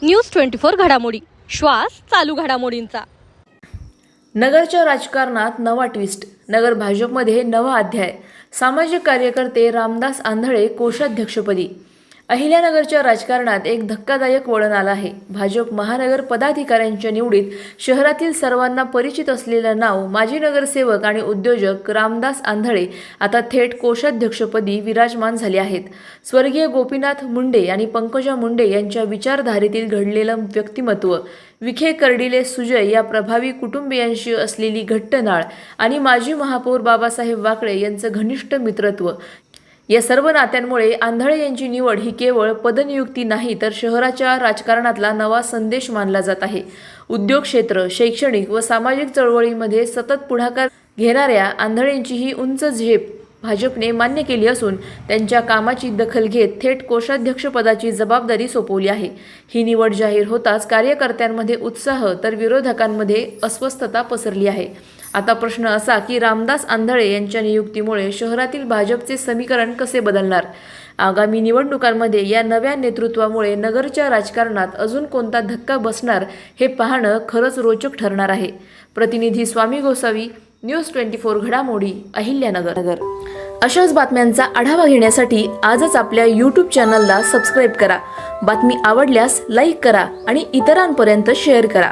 News 24 घडामोडी, श्वास चालू घडामोडींचा। नगरच्या राजकारणात नवा ट्विस्ट, नगर भाजपमध्ये नवा अध्याय। सामाजिक कार्यकर्ते रामदास आंधळे कोषाध्यक्षपदी। अहिल्यानगरच्या राजकारणात एक धक्कादायक वळण आलं आहे। भाजप महानगर पदाधिकाऱ्यांच्या निवडीत शहरातील सर्वांना परिचित असलेलं नाव माजी नगरसेवक आणि उद्योजक रामदास आंधळे आता थेट कोषाध्यक्षपदी विराजमान झाले आहेत। स्वर्गीय गोपीनाथ मुंडे आणि पंकजा मुंडे यांच्या विचारधारेतील घडलेलं व्यक्तिमत्व, विखे कर्डिले सुजय या प्रभावी कुटुंबियांशी असलेली घट्ट नाळ आणि माजी महापौर बाबासाहेब वाकळे यांचं घनिष्ठ मित्रत्व, या सर्व नात्यांमुळे आंधळे यांची निवड ही केवळ पदनियुक्ती नाही तर शहराच्या राजकारणातला नवा संदेश मानला जात आहे। उद्योग क्षेत्र, शैक्षणिक व सामाजिक चळवळीमध्ये सतत पुढाकार घेणाऱ्या आंधळेंची ही उंच झेप भाजपने मान्य केली असून त्यांच्या कामाची दखल घेत थेट कोषाध्यक्षपदाची जबाबदारी सोपवली आहे। ही निवड जाहीर होताच कार्यकर्त्यांमध्ये उत्साह तर विरोधकांमध्ये अस्वस्थता पसरली आहे। आता प्रश्न असा की रामदास आंधळे यांच्या नियुक्तीमुळे शहरातील भाजपचे समीकरण कसे बदलणार? आगामी निवडणुकांमध्ये या नव्या नेतृत्वामुळे नगरच्या राजकारणात अजून कोणता धक्का बसणार हे पाहणं खरंच रोचक ठरणार आहे। प्रतिनिधी स्वामी गोसावी, न्यूज 24 घडामोडी, अहिल्यानगर। अशाच बातम्यांचा आढावा घेण्यासाठी आजच आपल्या YouTube चॅनलला सबस्क्राईब करा। बातमी आवडल्यास लाईक करा आणि इतरांपर्यंत शेअर करा।